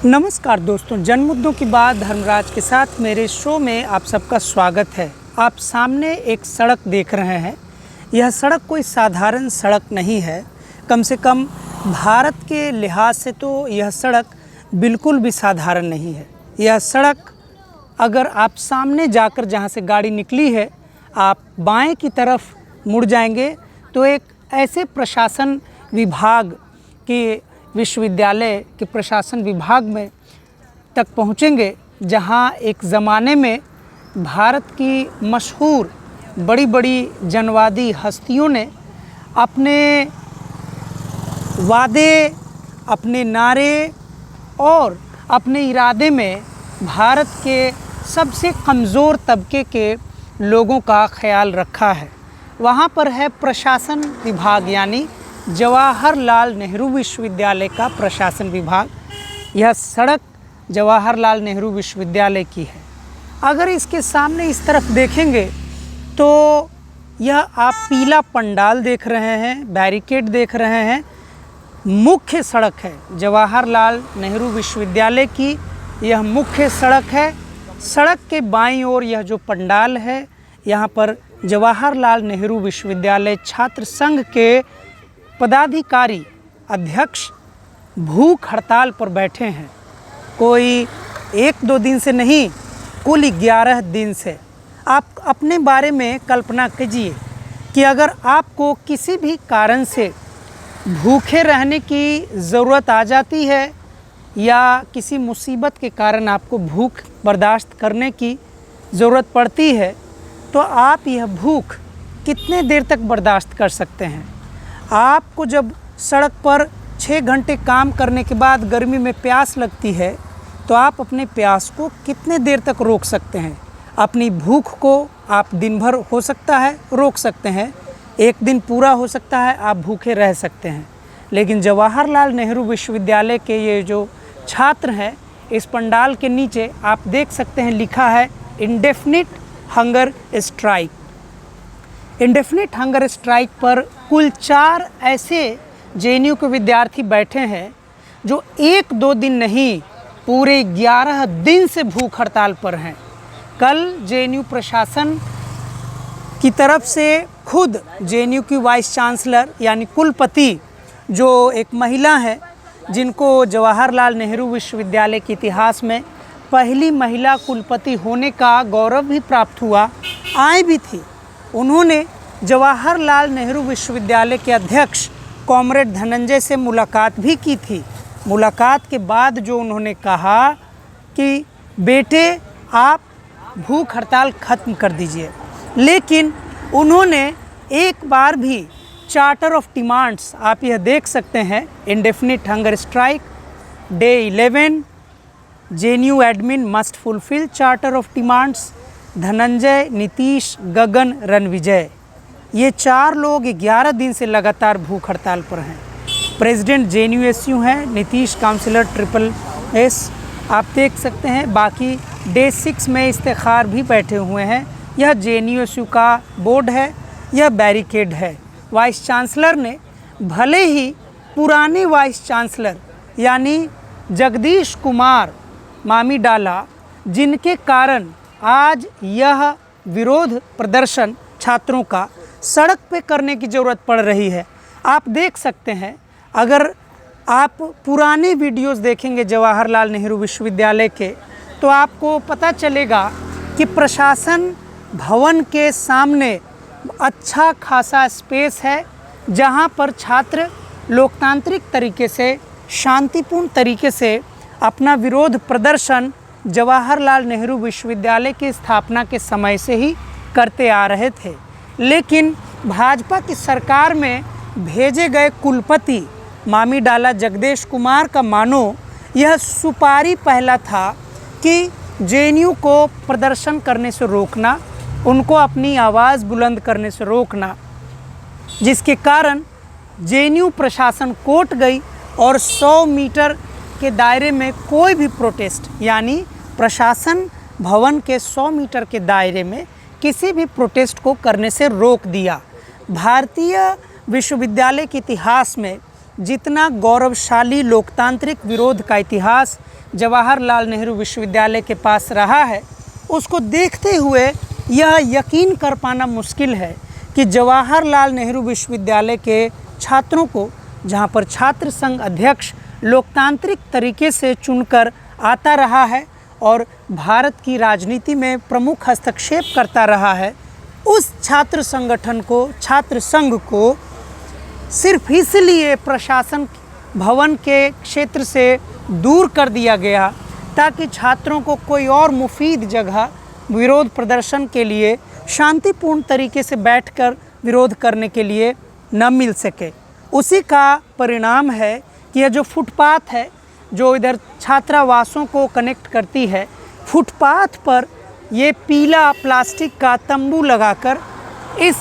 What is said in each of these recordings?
नमस्कार दोस्तों, जन मुद्दों की बात धर्मराज के साथ मेरे शो में आप सबका स्वागत है। आप सामने एक सड़क देख रहे हैं। यह सड़क कोई साधारण सड़क नहीं है। कम से कम भारत के लिहाज से तो यह सड़क बिल्कुल भी साधारण नहीं है। यह सड़क अगर आप सामने जाकर जहां से गाड़ी निकली है, आप बाएं की तरफ मुड़ जाएंगे तो एक ऐसे प्रशासन विभाग के विश्वविद्यालय के प्रशासन विभाग में तक पहुँचेंगे, जहां एक ज़माने में भारत की मशहूर बड़ी बड़ी जनवादी हस्तियों ने अपने वादे, अपने नारे और अपने इरादे में भारत के सबसे कमज़ोर तबके के लोगों का ख्याल रखा है। वहाँ पर है प्रशासन विभाग, यानी जवाहरलाल नेहरू विश्वविद्यालय का प्रशासन विभाग। यह सड़क जवाहरलाल नेहरू विश्वविद्यालय की है। अगर इसके सामने इस तरफ देखेंगे तो यह आप पीला पंडाल देख रहे हैं, बैरिकेड देख रहे हैं। मुख्य सड़क है जवाहरलाल नेहरू विश्वविद्यालय की, यह मुख्य सड़क है। सड़क के बाईं ओर यह जो पंडाल है, यहाँ पर जवाहरलाल नेहरू विश्वविद्यालय छात्र संघ के पदाधिकारी अध्यक्ष भूख हड़ताल पर बैठे हैं। कोई 1-2 दिन से नहीं, कुल 11 दिन से। आप अपने बारे में कल्पना कीजिए कि अगर आपको किसी भी कारण से भूखे रहने की ज़रूरत आ जाती है या किसी मुसीबत के कारण आपको भूख बर्दाश्त करने की ज़रूरत पड़ती है, तो आप यह भूख कितने देर तक बर्दाश्त कर सकते हैं? आपको जब सड़क पर 6 घंटे काम करने के बाद गर्मी में प्यास लगती है, तो आप अपने प्यास को कितने देर तक रोक सकते हैं? अपनी भूख को आप दिन भर हो सकता है रोक सकते हैं, एक दिन पूरा हो सकता है आप भूखे रह सकते हैं। लेकिन जवाहरलाल नेहरू विश्वविद्यालय के ये जो छात्र हैं, इस पंडाल के नीचे आप देख सकते हैं लिखा है indefinite hunger strike. Indefinite hunger strike पर कुल 4 ऐसे जेएनयू के विद्यार्थी बैठे हैं जो 1-2 दिन नहीं, पूरे 11 दिन से भूख हड़ताल पर हैं। कल जेएनयू प्रशासन की तरफ से खुद जेएनयू की वाइस चांसलर यानी कुलपति, जो एक महिला है जिनको जवाहरलाल नेहरू विश्वविद्यालय के इतिहास में पहली महिला कुलपति होने का गौरव भी प्राप्त हुआ, आई भी थी। उन्होंने जवाहरलाल नेहरू विश्वविद्यालय के अध्यक्ष कॉमरेड धनंजय से मुलाकात भी की थी। मुलाकात के बाद जो उन्होंने कहा कि बेटे आप भूख हड़ताल ख़त्म कर दीजिए, लेकिन उन्होंने एक बार भी चार्टर ऑफ डिमांड्स, आप यह देख सकते हैं indefinite hunger strike day 11, JNU admin must fulfil charter of demands, Dhananjay, Nitish, Gagan, Ranvijay, ये 4 लोग 11 दिन से लगातार भूख हड़ताल पर हैं। प्रेसिडेंट जेएनयूएसयू हैं नीतीश, काउंसिलर SSS, आप देख सकते हैं। बाकी डे 6 में इफ्तिखार भी बैठे हुए हैं। यह जेएनयूएसयू का बोर्ड है, यह बैरिकेड है। वाइस चांसलर ने, भले ही पुराने वाइस चांसलर यानी जगदीश कुमार मामीडाला, जिनके कारण आज यह विरोध प्रदर्शन छात्रों का सड़क पे करने की ज़रूरत पड़ रही है। आप देख सकते हैं, अगर आप पुराने वीडियोस देखेंगे जवाहरलाल नेहरू विश्वविद्यालय के, तो आपको पता चलेगा कि प्रशासन भवन के सामने अच्छा खासा स्पेस है, जहां पर छात्र लोकतांत्रिक तरीके से, शांतिपूर्ण तरीके से अपना विरोध प्रदर्शन जवाहरलाल नेहरू विश्वविद्यालय की स्थापना के समय से ही करते आ रहे थे। लेकिन भाजपा की सरकार में भेजे गए कुलपति मामीडाला जगदीश कुमार का मानो यह सुपारी पहला था कि जेएनयू को प्रदर्शन करने से रोकना, उनको अपनी आवाज़ बुलंद करने से रोकना, जिसके कारण जेएनयू प्रशासन कोर्ट गई और 100 मीटर के दायरे में कोई भी प्रोटेस्ट, यानी प्रशासन भवन के 100 मीटर के दायरे में किसी भी प्रोटेस्ट को करने से रोक दिया। भारतीय विश्वविद्यालय के इतिहास में जितना गौरवशाली लोकतांत्रिक विरोध का इतिहास जवाहरलाल नेहरू विश्वविद्यालय के पास रहा है, उसको देखते हुए यह यकीन कर पाना मुश्किल है कि जवाहरलाल नेहरू विश्वविद्यालय के छात्रों को, जहाँ पर छात्र संघ अध्यक्ष लोकतांत्रिक तरीके से चुनकर आता रहा है और भारत की राजनीति में प्रमुख हस्तक्षेप करता रहा है, उस छात्र संगठन को, छात्र संघ को सिर्फ इसलिए प्रशासन भवन के क्षेत्र से दूर कर दिया गया ताकि छात्रों को कोई और मुफीद जगह विरोध प्रदर्शन के लिए शांतिपूर्ण तरीके से बैठकर विरोध करने के लिए न मिल सके। उसी का परिणाम है कि यह जो फुटपाथ है, जो इधर छात्रावासों को कनेक्ट करती है, फुटपाथ पर ये पीला प्लास्टिक का तंबू लगाकर इस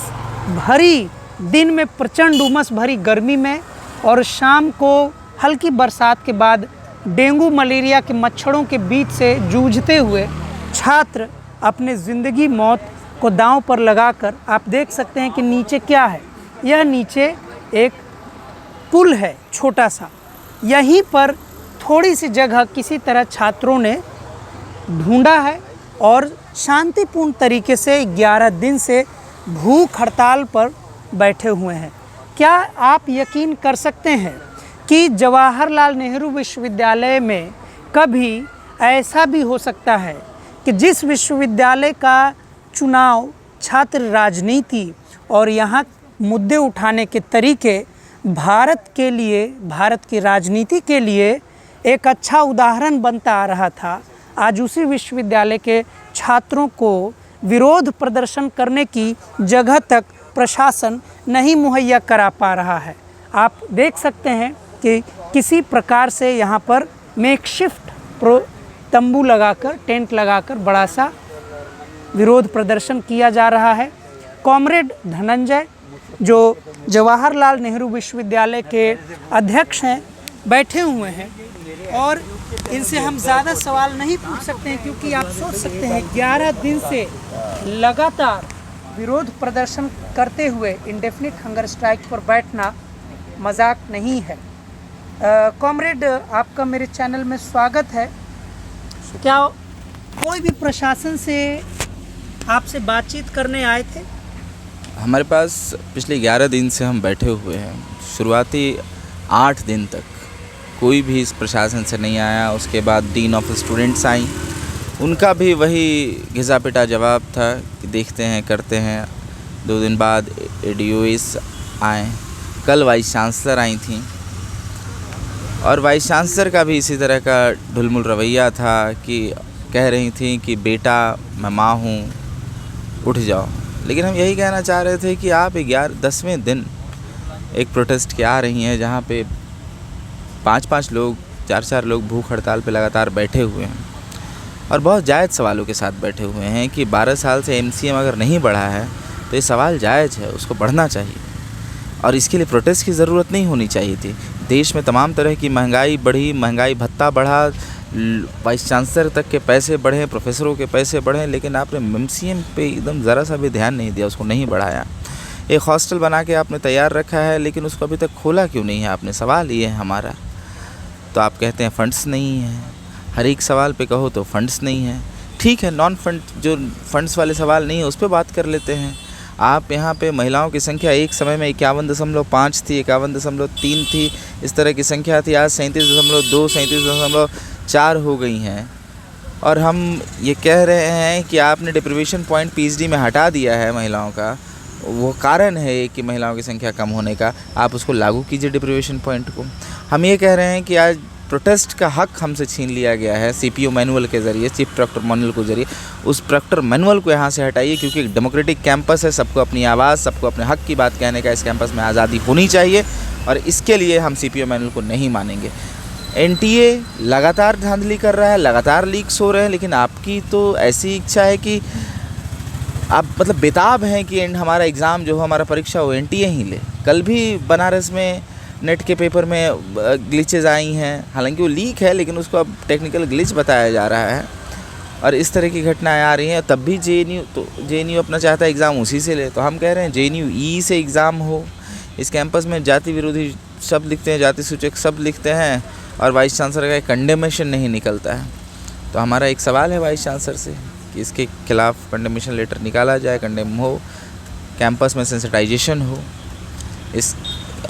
भरी दिन में, प्रचंड उमस भरी गर्मी में और शाम को हल्की बरसात के बाद डेंगू मलेरिया के मच्छरों के बीच से जूझते हुए छात्र अपने ज़िंदगी मौत को दांव पर लगाकर, आप देख सकते हैं कि नीचे क्या है, यह नीचे एक पुल है छोटा सा। यहीं पर थोड़ी सी जगह किसी तरह छात्रों ने ढूंढा है और शांतिपूर्ण तरीके से 11 दिन से भूख हड़ताल पर बैठे हुए हैं। क्या आप यकीन कर सकते हैं कि जवाहरलाल नेहरू विश्वविद्यालय में कभी ऐसा भी हो सकता है कि जिस विश्वविद्यालय का चुनाव, छात्र राजनीति और यहाँ मुद्दे उठाने के तरीके भारत के लिए, भारत की राजनीति के लिए एक अच्छा उदाहरण बनता आ रहा था, आज उसी विश्वविद्यालय के छात्रों को विरोध प्रदर्शन करने की जगह तक प्रशासन नहीं मुहैया करा पा रहा है। आप देख सकते हैं कि किसी प्रकार से यहाँ पर मेकशिफ्ट तंबू लगाकर, टेंट लगाकर बड़ा सा विरोध प्रदर्शन किया जा रहा है। कॉमरेड धनंजय, जो जवाहरलाल नेहरू विश्वविद्यालय के अध्यक्ष हैं, बैठे हुए हैं और इनसे हम ज़्यादा सवाल नहीं पूछ सकते हैं, क्योंकि आप सोच सकते हैं 11 दिन से लगातार विरोध प्रदर्शन करते हुए इंडेफिनिट हंगर स्ट्राइक पर बैठना मजाक नहीं है। कॉमरेड, आपका मेरे चैनल में स्वागत है। क्या कोई भी प्रशासन से आपसे बातचीत करने आए थे? हमारे पास पिछले 11 दिन से हम बैठे हुए हैं। शुरुआती 8 दिन तक कोई भी इस प्रशासन से नहीं आया। उसके बाद डीन ऑफ स्टूडेंट्स आई, उनका भी वही घिसा पिटा जवाब था कि देखते हैं, करते हैं। 2 दिन बाद ADOS आए, कल वाइस चांसलर आई थी और वाइस चांसलर का भी इसी तरह का ढुलमुल रवैया था कि कह रही थी कि बेटा मैं माँ हूँ, उठ जाओ। लेकिन हम यही कहना चाह रहे थे कि आप 10वें दिन एक प्रोटेस्ट के आ रही हैं जहाँ पे 5-5 लोग, 4-4 लोग भूख हड़ताल पे लगातार बैठे हुए हैं और बहुत जायज़ सवालों के साथ बैठे हुए हैं कि 12 साल से MCM अगर नहीं बढ़ा है तो ये सवाल जायज़ है, उसको बढ़ना चाहिए और इसके लिए प्रोटेस्ट की ज़रूरत नहीं होनी चाहिए थी। देश में तमाम तरह की महंगाई बढ़ी, महंगाई भत्ता बढ़ा, वाइस चांसलर तक के पैसे बढ़े, प्रोफेसरों के पैसे बढ़े, लेकिन आपने MCM पे एकदम ज़रा सा भी ध्यान नहीं दिया, उसको नहीं बढ़ाया। एक हॉस्टल बना के आपने तैयार रखा है लेकिन उसको अभी तक खोला क्यों नहीं है आपने? सवाल ये है हमारा। तो आप कहते हैं फंड्स नहीं हैं, हर एक सवाल पे कहो तो फंड्स नहीं है। ठीक है, नॉन फंड जो फंड्स वाले सवाल नहीं है उस पर बात कर लेते हैं। आप यहाँ पे महिलाओं की संख्या एक समय में 51.5 थी, 51.3 थी, इस तरह की संख्या थी, आज 37.2, 37.4 हो गई हैं और हम ये कह रहे हैं कि आपने डिप्रीवेशन पॉइंट PhD में हटा दिया है महिलाओं का। वो कारण है कि महिलाओं की संख्या कम होने का, आप उसको लागू कीजिए डिप्रीवेशन पॉइंट को। हम ये कह रहे हैं कि आज प्रोटेस्ट का हक हमसे छीन लिया गया है CPO मैनुअल के ज़रिए, चीफ प्रॉक्टर मैनुअल के ज़रिए। उस प्रॉक्टर मैनुअल को यहाँ से हटाइए, क्योंकि एक डेमोक्रेटिक कैंपस है, सबको अपनी आवाज़, सबको अपने हक की बात कहने का इस कैंपस में आज़ादी होनी चाहिए और इसके लिए हम CPO मैनुअल को नहीं मानेंगे। NTA लगातार धांधली कर रहा है, लगातार लीक्स हो रहे हैं, लेकिन आपकी तो ऐसी इच्छा है कि आप मतलब बेताब हैं कि हमारा एग्ज़ाम जो हो, हमारा परीक्षा हो NTA ही ले। कल भी बनारस में नेट के पेपर में ग्लिचेस आई हैं, हालांकि वो लीक है लेकिन उसको अब टेक्निकल ग्लिच बताया जा रहा है और इस तरह की घटनाएं आ रही हैं। तब भी JNU अपना चाहता है एग्ज़ाम उसी से ले। तो हम कह रहे हैं JNU से एग्ज़ाम हो, इस कैंपस में जाति विरोधी शब्द लिखते हैं, जाति सूचक शब्द लिखते हैं और वाइस चांसलर का एक कंडेमेशन नहीं निकलता है। तो हमारा एक सवाल है वाइस चांसलर से कि इसके खिलाफ़ कंडेमेशन लेटर निकाला जाए, कंडेम हो, कैंपस में सेंसिटाइजेशन हो।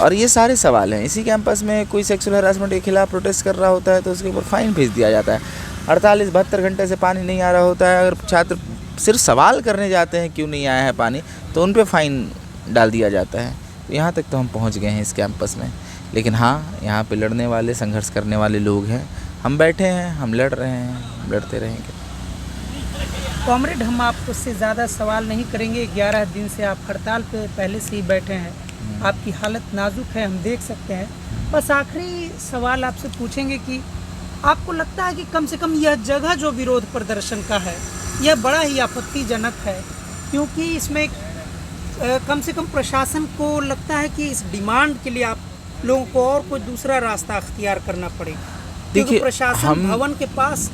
और ये सारे सवाल हैं। इसी कैंपस में कोई सेक्सुअल हरासमेंट के खिलाफ प्रोटेस्ट कर रहा होता है तो उसके ऊपर फ़ाइन भेज दिया जाता है। 48-72 घंटे से पानी नहीं आ रहा होता है, अगर छात्र सिर्फ सवाल करने जाते हैं क्यों नहीं आया है पानी, तो उन पे फ़ाइन डाल दिया जाता है। तो यहाँ तक तो हम पहुँच गए हैं इस कैंपस में। लेकिन हाँ, यहाँ पे लड़ने वाले, संघर्ष करने वाले लोग हैं। हम बैठे हैं, हम लड़ रहे हैं, हम लड़ते रहेंगे। कॉमरेड, हम आपसे ज़्यादा सवाल नहीं करेंगे। 11 दिन से आप हड़ताल पे पहले से ही बैठे हैं, आपकी हालत नाजुक है, हम देख सकते हैं। बस आखिरी सवाल आपसे पूछेंगे कि आपको लगता है कि कम से कम यह जगह जो विरोध प्रदर्शन का है, यह बड़ा ही आपत्तिजनक है, क्योंकि इसमें कम से कम प्रशासन को लगता है कि इस डिमांड के लिए आप लोगों को और कोई दूसरा रास्ता अख्तियार करना पड़ेगा। क्योंकि प्रशासन भवन के पास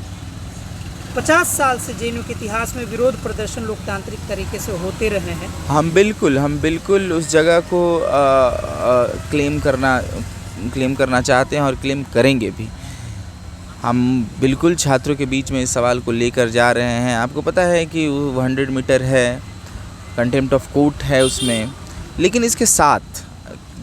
50 साल से जेएनयू के इतिहास में विरोध प्रदर्शन लोकतांत्रिक तरीके से होते रहे हैं। हम बिल्कुल उस जगह को क्लेम करना चाहते हैं और क्लेम करेंगे भी। हम बिल्कुल छात्रों के बीच में इस सवाल को लेकर जा रहे हैं। आपको पता है कि 100 मीटर है, कंटेम्प्ट ऑफ कोर्ट है उसमें, लेकिन इसके साथ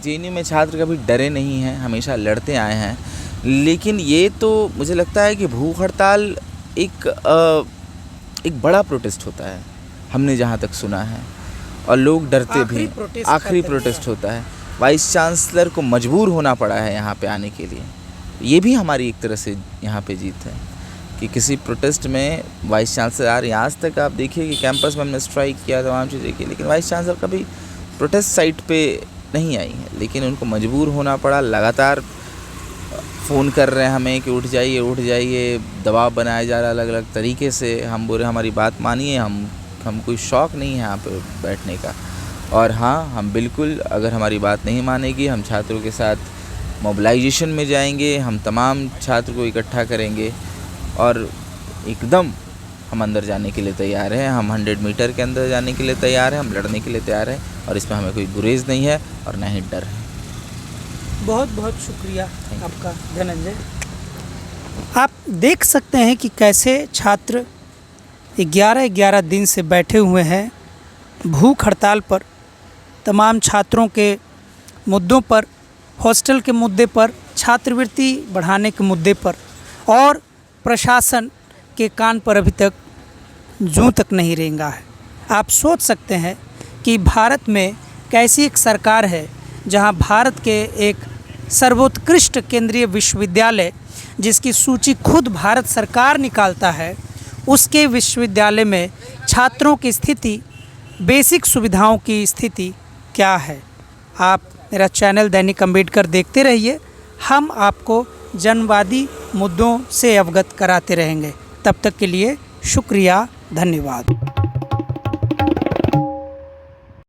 जेएनयू में छात्र कभी डरे नहीं हैं, हमेशा लड़ते आए हैं। लेकिन ये तो मुझे लगता है कि भूख हड़ताल एक बड़ा प्रोटेस्ट होता है, हमने जहाँ तक सुना है, और लोग डरते भी। आखिरी प्रोटेस्ट होता है। वाइस चांसलर को मजबूर होना पड़ा है यहाँ पे आने के लिए। ये भी हमारी एक तरह से यहाँ पे जीत है कि किसी प्रोटेस्ट में वाइस चांसलर आ रही है। आज तक आप देखिए कि कैंपस में हमने स्ट्राइक किया, तमाम चीज़ें की, लेकिन वाइस चांसलर कभी प्रोटेस्ट साइट पे नहीं आई है। लेकिन उनको मजबूर होना पड़ा। लगातार फ़ोन कर रहे हैं हमें कि उठ जाइए, दबाव बनाया जा रहा है अलग अलग तरीके से। हम बोले हमारी बात मानिए, हम कोई शौक़ नहीं है यहाँ पे बैठने का। और हाँ, हम बिल्कुल, अगर हमारी बात नहीं मानेगी, हम छात्रों के साथ मोबिलाइजेशन में जाएंगे, हम तमाम छात्र को इकट्ठा करेंगे और एकदम हम अंदर जाने के लिए तैयार हैं। हम 100 मीटर के अंदर जाने के लिए तैयार हैं, हम लड़ने के लिए तैयार हैं और इसमें हमें कोई गुरेज नहीं है और ना ही डर है। बहुत बहुत शुक्रिया आपका धनंजय। आप देख सकते हैं कि कैसे छात्र 11 दिन से बैठे हुए हैं भूख हड़ताल पर, तमाम छात्रों के मुद्दों पर, हॉस्टल के मुद्दे पर, छात्रवृत्ति बढ़ाने के मुद्दे पर, और प्रशासन के कान पर अभी तक जूं तक नहीं रेंगा है। आप सोच सकते हैं कि भारत में कैसी एक सरकार है जहां भारत के एक सर्वोत्कृष्ट केंद्रीय विश्वविद्यालय, जिसकी सूची खुद भारत सरकार निकालता है, उसके विश्वविद्यालय में छात्रों की स्थिति, बेसिक सुविधाओं की स्थिति क्या है। आप मेरा चैनल दैनिक अम्बेडकर देखते रहिए, हम आपको जनवादी मुद्दों से अवगत कराते रहेंगे। तब तक के लिए शुक्रिया, धन्यवाद।